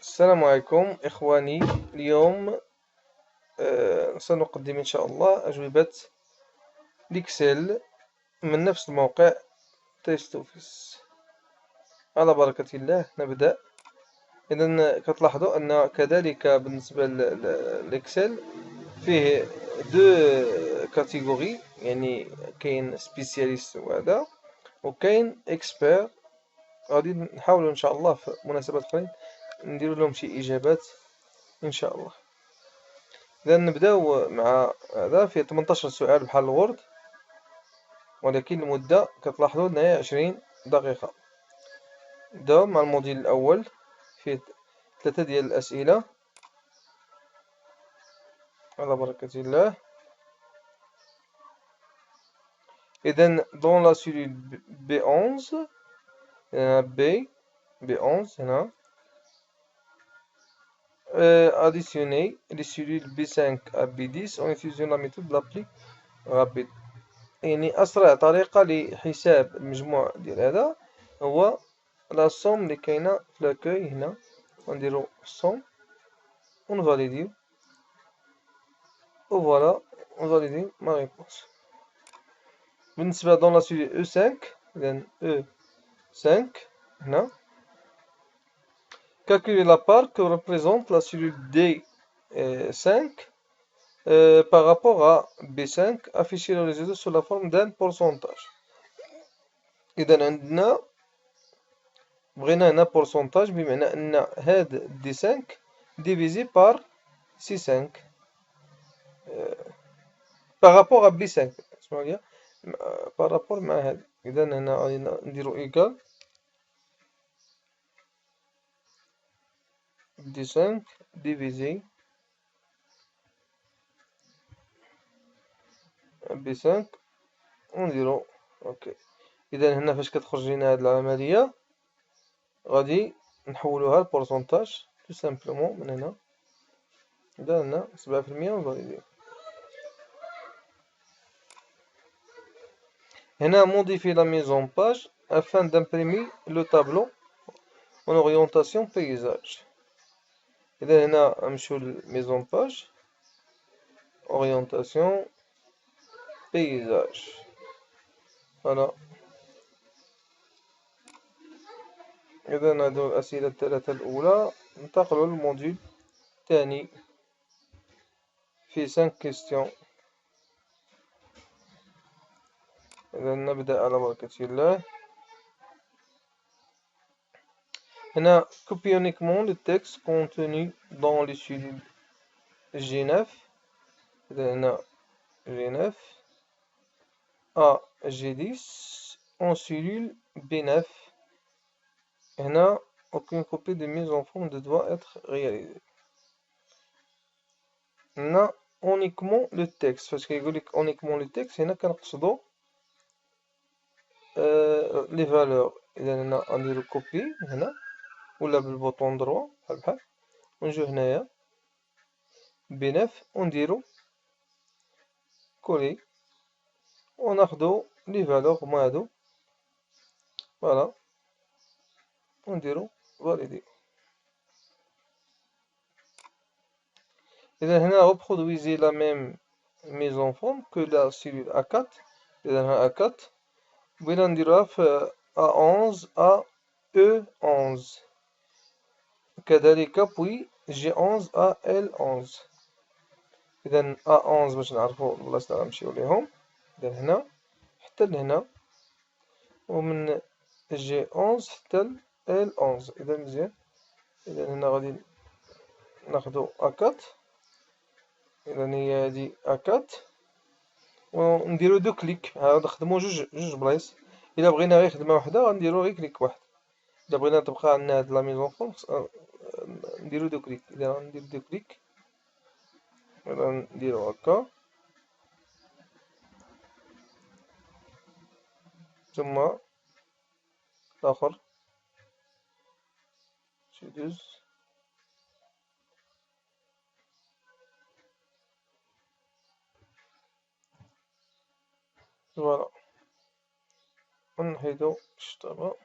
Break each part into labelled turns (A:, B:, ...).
A: السلام عليكم إخواني. اليوم سنقدم إن شاء الله أجوبة الإكسل من نفس الموقع تيست أوفيس. على بركة الله نبدأ. إذا كتلاحظوا أن كذلك بالنسبة للإكسل فيه دو كاتيجوري، يعني كاين سبيسياليست وهذا وكاين إكسبير. غادي نحاولوا إن شاء الله في مناسبات أخرين نديروا لهم شي إجابات إن شاء الله. إذا نبداو مع هذا فيه 18 سؤال بحال الغرد، ولكن المدة كتلاحظوا أنها 20 دقيقة. نبداو مع الموديل الأول، فيه 3 ديال الأسئلة على بركة الله. إذا دون لا سيلول بي 11 هنا بي 11 هنا additionner les cellules B5 à B10 en utilisant la méthode de l'appli rapide. يعني أسرع طريقة لحساب المجموع ديال هذا هو لا سوم اللي كاينة في لاكوي هنا، ونديرو سوم ونفاليديو وفوالا ونفاليدي ما ريبونس. بالنسبة دون لا سيلول او 5 إذا او 5 هنا calculer la part que représente la cellule D5 par rapport à B5 afficher le résultat sous la forme d'un pourcentage. إذا عندنا بغينا هنا pourcentage بمعنى أن هاد D5 divisé par C5 par rapport à B5 اسمعوا ليا par rapport مع هاد. إذا هنا غادي نديرو إيكال D5 divisé B5 ونديرو اوكي. إذا هنا فاش كتخرج لينا هاد العملية غادي نحولوها لبورسونتاج تو سامبلومون من هنا. إذا هنا 7% ونفاليديو. هنا modifier la mise en page afin d'imprimer le tableau en orientation paysage. إذا هنا نمشيو ل mise en page orientation paysage. فوالا. إذا هادو الأسئلة الثلاثة الأولى. ننتقلو للموديول الثاني فيه 5 كيستيون. إذا نبدأ على بركة الله. هنا copie uniquement le texte contenu dans les cellules G9. إذا هنا G9 à G10 en cellule B9. هنا aucune copie de mise en forme ne doit être réalisée. هنا uniquement le texte. فاش كيقولك uniquement le texte هنا كنقصدو les valeurs. إذا هنا غنديرو كوبي هنا ولا بالبوطون دروا بحال ونجيو هنايا B9 ونديرو كولي وناخدو لي فالور هما هادو فوالا ونديرو فاليدي. إذا هنا reproduisez la même mise en forme que la cellule A4. إذا هنا A4 بغينا نديروها في A11 à E11 كذلك puis G11 à L11. إذا A11 باش نعرفو البلايص اللي غنمشيو ليهم. إذا هنا حتى لهنا ومن G11 حتى L11. إذا مزيان. إذا هنا غادي ناخدو A4. إذا هي هادي A4 ونديرو دو كليك. هاد نخدمو جوج بلايص. إلا بغينا غير خدمة وحدة غنديرو غير كليك واحد. إلا بغينا تبقى عندنا هاد لا ميزون فورم نديرو دو كليك. إذا غندير دو كليك إذا نديرو هكا ثم الآخر سيدوز فوالا ونحيدو الشطابة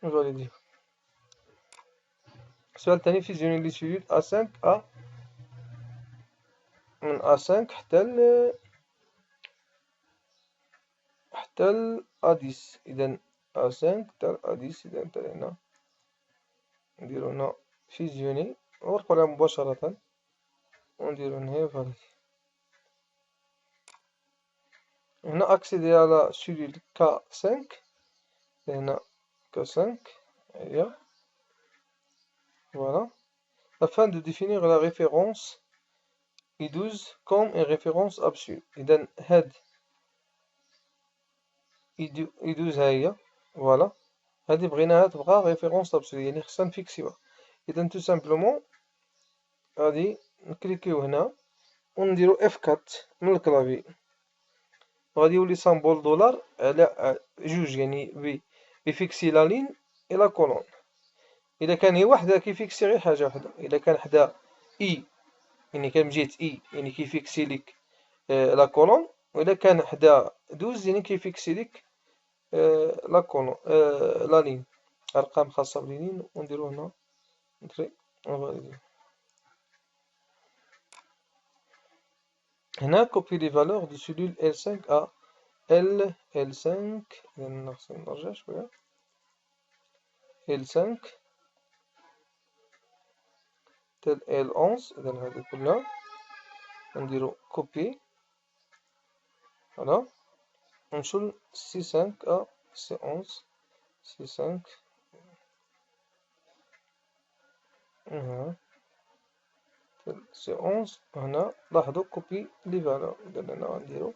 A: ونفاليديو. السؤال الثاني فيزيوني لي سيلول A5 A من A5 حتى ل A10. إذا A5 حتى ل A10. إذا حتى هنا نديرو هنا فيزيوني ونرقو عليها مباشرة ونديرو هنا فاليدي. هنا أكسيدي على سيلول K5. هنا K5 هي voilà afin de définir la référence I12 comme une référence absolue. إذا هاد I12 ها هي فوالا هادي بغيناها تبقى ريفيرونس ابسولو يعني خصنا نفيكسيوها. إذا تو سامبلومون غادي نكليكيو هنا ونديرو F4 من الكلافي وغادي يولي سامبول دولار على جوج يعني بيفيكسي لا لين إي لا كولون. إذا كان هي وحدها كيفيكسي غير حاجة وحدة. إذا كان حدا إي يعني كان من جهة إي يعني كيفيكسي ليك لا كولون، وإذا كان حدا 12 يعني كيفيكسي ليك لا كولون لا لين أرقام خاصة بلينين ونديرو هنا نتري ونفاليدي. هنا كوبي لي فالور دو سيلول L5 à L5. إذا خصني نرجع شوية L5 تال L11. إذا هادي كلها نديرو كوبي فوالا ونمشو ل C5 à C11 C5 هنا C11 هنا لاحظوا كوبي لي فالور. إذا هنا غنديرو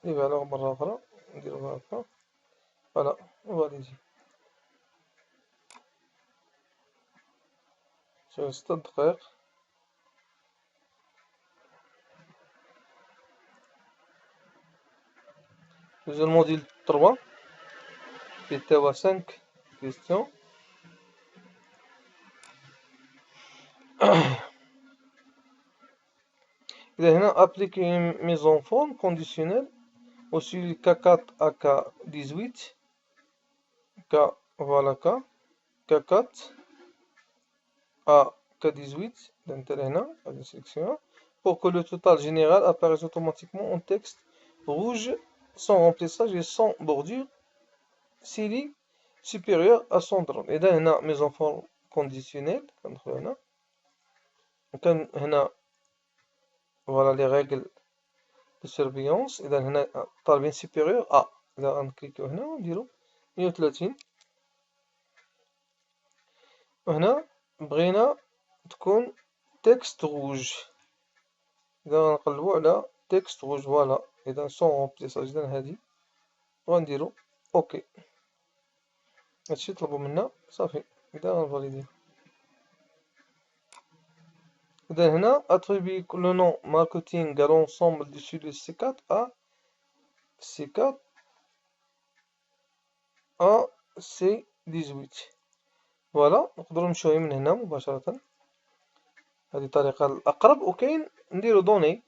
A: لي فالور مرة أخرى نديروها هكا فوالا وفاليدي. شوف 6 دقايق. Nous allons module 3 qui était à 5 questions. إذا هنا appliquer une mise en forme conditionnelle au suivi K4 à K18 K voilà K4 à K18 d'intérêt هنا هذه sélection pour que le total général apparaisse automatiquement en texte rouge sans remplissage et sans bordure s'il est supérieur à 130. إذا هنا mise en forme conditionnelle كندخلو هنا وكان هنا voilà les règles de surveillance. إذا هنا طالبين supérieur à. إذا غنكليكيو هنا ونديرو 130 وهنا بغينا تكون تكست روج. إذا غنقلبو على تكست روج فوالا. إذا سون رومبليساج. إذا هادي وغنديرو أوكي. هادشي طلبو منا صافي. إذا غنفاليدي. إذا هنا attribuer le nom marketing à l'ensemble du cellules C4 à C4 à C18 فوالا. نقدرو نمشيو من هنا مباشرة. هذه الطريقة الأقرب. وكاين نديرو دوني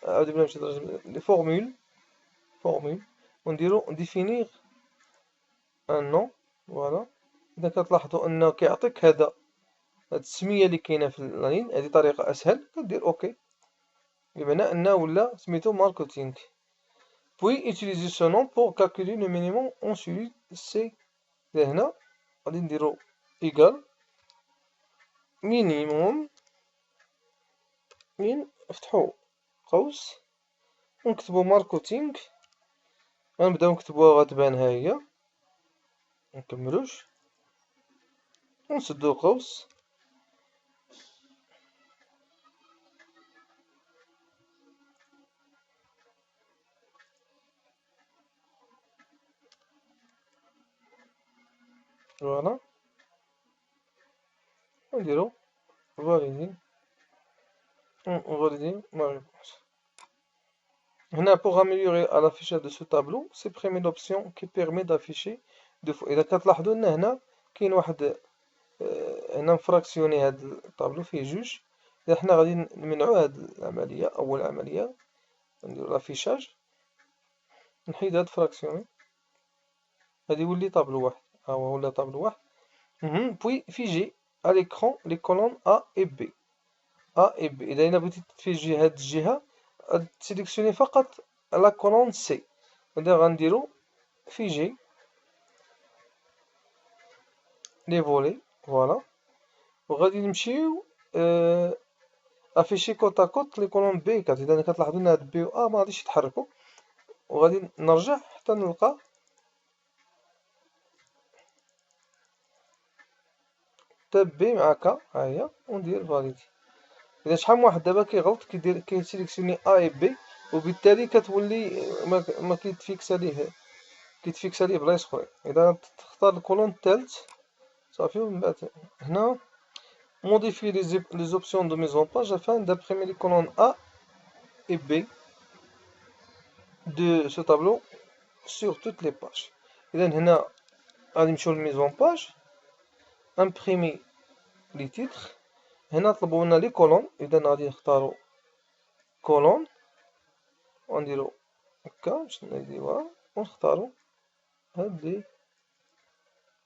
A: عاود بلا نمشي لي فورمول ونديرو ديفينيغ ان نون فوالا. إذا كتلاحظو أنه كيعطيك هاد التسمية اللي كاينة في اللين. هذه طريقة أسهل كدير أوكي بمعنى أنه ولا سميتو ماركتينغ. puis utiliser ce nom pour calculer le minimum en celui C. إذا هنا غادي نديرو إيكال مينيموم من نفتحو قوس ونكتبو ماركتينغ. غنبداو نكتبوها غتبان ها هي منكملوش ونسدو القوس فوالا ونديرو فاليدي ونفاليدي ما ريبونس. هنا pour améliorer à l'affichage de ce tableau supprimer l'option qui permet d'afficher deux fois. إذا كتلاحظو أن هنا كاين واحد هنا مفراكسيوني هاد الطابلو فيه جوج. إذا حنا غادي نمنعو هاد العملية أول عملية نديرو لافيشاج نحيد هاد فراكسيوني غادي يولي طابلو واحد، ها هو ولا طابلو واحد. Puis figer à l'écran les colonnes A et B. A et B. إذا إلا بغيتي تفيجي هاد الجهة تسيليكسيوني فقط لا كولون سي. إذا غنديرو فيجي لي فولي فوالا، وغادي نمشيو افيشي كوت ا كوت لي كولون بي 4. إذا كتلاحظو أن هاد بي و أ مغاديش يتحركو، وغادي نرجع حتى نلقى تاب بي مع كا، ها هي، وندير فاليدي. إذا شحال من واحد دابا كيغلط كيدير كيسيليكسيوني أ إي بي، وبالتالي كتولي ما كيتفيكسا ليه بلايص أخرين. إذا تختار الكولون التالت صافي، ومن بعد هنا modifier les options de mise en page afin d'imprimer les colonnes A et B de ce tableau sur toutes les pages. إذا هنا غادي نمشيو للميز اون باج، امبريمي لي تيتر. هنا طلبوا لنا لي كولون، إذا غادي نختارو كولون ونديرو هكا باش نديروها، ونختارو هاد لي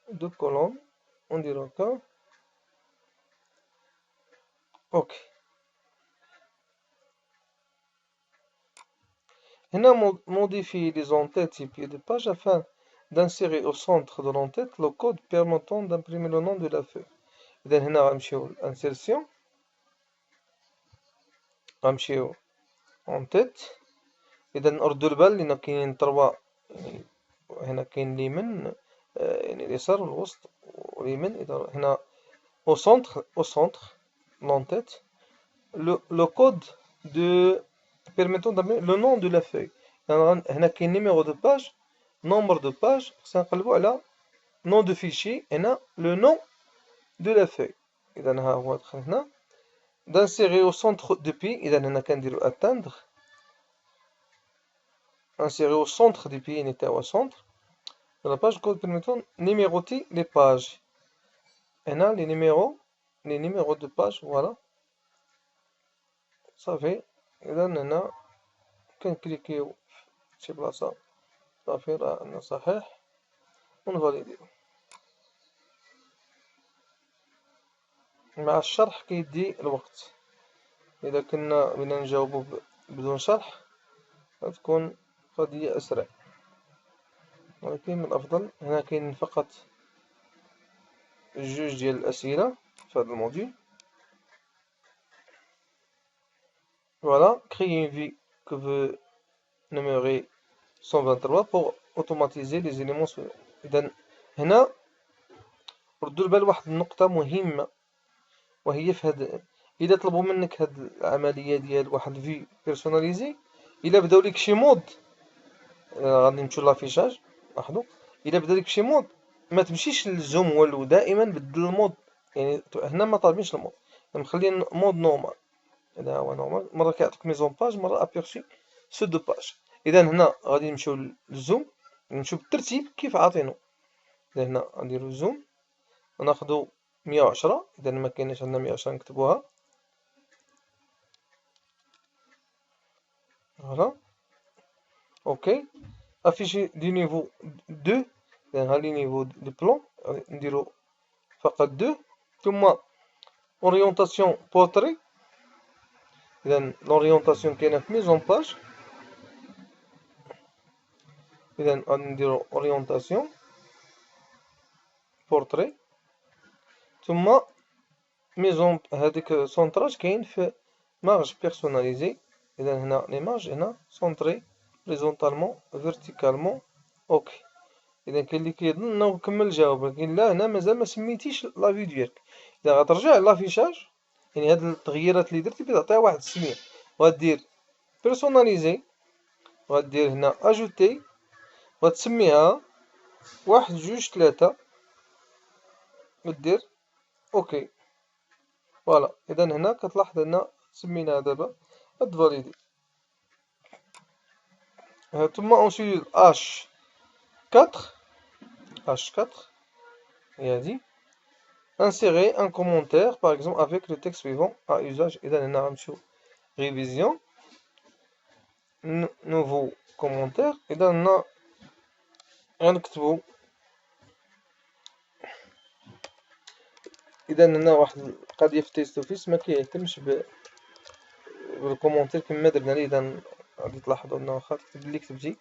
A: دو كولون ونديرو هكا. اوكي. هنا modifier les en-têtes et pieds de page afin d'insérer au centre de l'en-tête le code permettant d'imprimer le nom de la feuille. إذا هنا غنمشيو l'insertion، غنمشيو en-tête. إذا نردو البال لأن كاينين تروا، يعني هنا كاين اليمين، يعني اليسار والوسط واليمين. إذا هنا au centre l'en-tête le code de permettant d'amener le nom de la feuille. هنا كاين numéro de page، nombre de page، خصنا نقلبو على nom de fichier، هنا le nom de la feuille. إذا ها هو دخل هنا d'insérer au centre depuis. إذا هنا كنديرو atteindre، insérer au centre du pays نتا هو centre de la page code permettant numéroter les pages. هنا les numéros de page، voilà صافي. إذا هنا كنكليكيو شي بلاصة صافي راه عندنا صحيح، ونفاليديو. مع الشرح كيدي الوقت، إذا كنا بغينا نجاوبو بدون شرح غتكون قضية أسرع، ولكن من الأفضل هنا كاين فقط جوج ديال الأسئلة في هذا الموديل. Voilà, créer une vie que veut numérer 123 pour automatiser les éléments suivants. إذا هنا ردوا البال واحد النقطة مهمة، وهي في هاد إذا طلبوا منك هاد العملية ديال واحد في بيرسوناليزي، إلا بداو ليك شي مود، غادي نمشيو لافيشاج، لاحظوا إلا بدا ليك شي مود ما تمشيش للزوم والو، دائما بدل المود. يعني هنا ما طالبينش المود، مخلين مود نورمال. هذا هو نورمال، مرة كيعطيك ميزون باج، مرة ابيرسي سو دو باج. إذا هنا غادي نمشيو للزوم، نمشيو بالترتيب كيف عاطينو. إذا هنا غنديرو زوم وناخدو 110. إذا ما كايناش عندنا 110 نكتبوها، فوالا اوكي. افيشي دي نيفو 2، إذا ها لي نيفو دو بلون نديرو فقط 2. ثم اورينتاسيون بورتري، إذا لورينتاسيون كاينة في ميزون باج. إذا غادي نديرو اورينتاسيون بورتري، ثم ميزون هاديك سونطراج كاين في مارج بيرسوناليزي. إذا هنا لي مارج هنا سونطري هوريزونتالمون فيرتيكالمون، اوكي. إذا كاين اللي كيظن أنه كمل جاوب، ولكن لا، هنا مازال ما سميتيش لافي ديالك. إذا غترجع لافيشاج، يعني هاد التغييرات اللي درتي كتعطيها واحد السمية، وغدير بيرسوناليزي، وغدير هنا اجوتي، وغتسميها 1 2 3 ودير اوكي. فوالا. إذا هنا كتلاحظ أن سميناها دابا، غتفاليدي. ثم ensuite H4 هي هادي. insérer un commentaire par exemple avec le texte suivant à usage. إذا هنا غنمشيو révision nouveau commentaire. إذا هنا غنكتبو إذا هنا واحد القضية في تيست اوفيس ما كيهتمش بالكومونتير كما درنا ليه. إذا غادي تلاحظوا أنه واخا تكتب اللي كتبتي،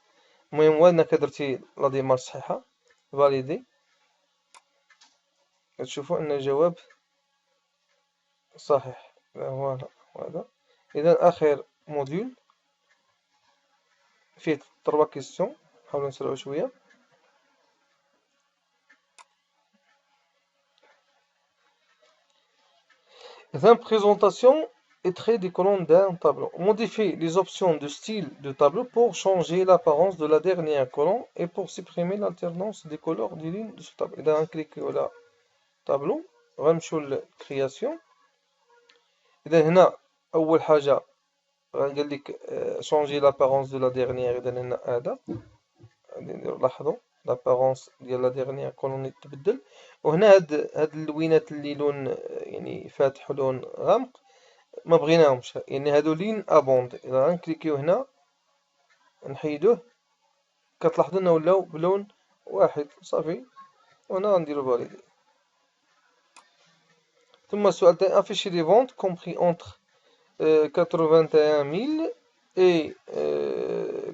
A: المهم هو أنك درتي لا ديمارش صحيحة، فاليدي، كتشوفوا أن الجواب صحيح. هو هذا. إذا آخر موديول فيه 3 كيسيون، نحاولو نسرعو شوية. إذا présentation et trait des colonnes d'un tableau. Modifiez les options de style de tableau pour changer l'apparence de la dernière colonne et pour supprimer l'alternance des couleurs des lignes de ce tableau. إذا غنكليكيو على tableau غنمشيو للكرياسيون. إذا هنا أول حاجة قال لك changer l'apparence de la dernière. إذا هنا هذا غادي نديرو، لاحظوا لابارونس ديال لا ديرنيير كولوني تبدل. وهنا هاد اللوينات اللي لون يعني فاتح ولون غامق ما بغيناهمش، يعني هادو لين ابوند. اذا غنكليكيو هنا نحيدوه كتلاحظوا انه ولاو بلون واحد صافي. وهنا غنديرو فاليدي. ثم السؤال الثاني، افيشي لي فونت كومبري اونتر 81000 et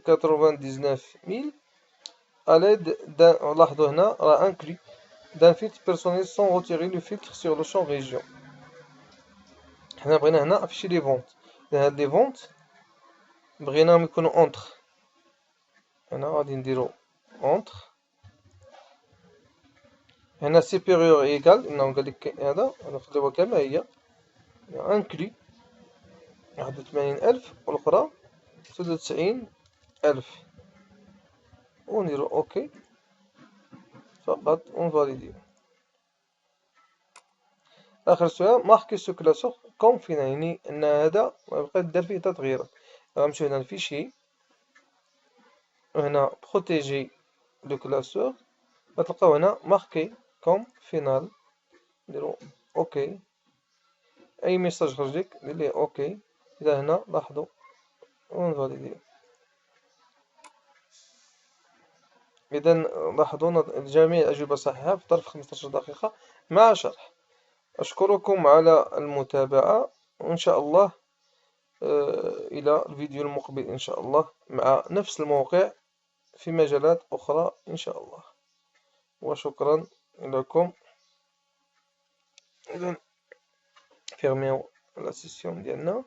A: 99000 à l'aide d'un، لاحظوا هنا راه inclus d'un filtre personnalisé sans retirer le filtre sur le champ région. حنا بغينا هنا afficher les ventes. هاد لي فونت بغيناهم يكونوا اونتر. هنا غادي نديرو اونتر. هنا supérieur égal، انه قالك هذا نخليوها كما هي inclus 81000 والاخرى 96000 ونديرو اوكي فقط ونفاليديو. آخر سؤال، ماركي سو كلاسور كوم فينا، يعني أن هذا ميبقاش دار فيه تغييرات. غنمشيو هنا لفيشي، وهنا بروتيجي لو كلاسور، غتلقاو هنا ماركي كوم فينال، نديرو اوكي. أي ميساج خرج لك دير ليه اوكي. إذا هنا لاحظوا ونفاليديو. إذا لاحظوا جميع الأجوبة صحيحة في ظرف 15 دقيقة مع شرح. أشكركم على المتابعة، وإن شاء الله إلى الفيديو المقبل إن شاء الله مع نفس الموقع في مجالات أخرى إن شاء الله. وشكرا لكم. إذن فيرميو لا سيسيون ديالنا.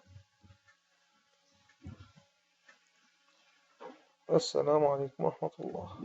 A: السلام عليكم ورحمة الله.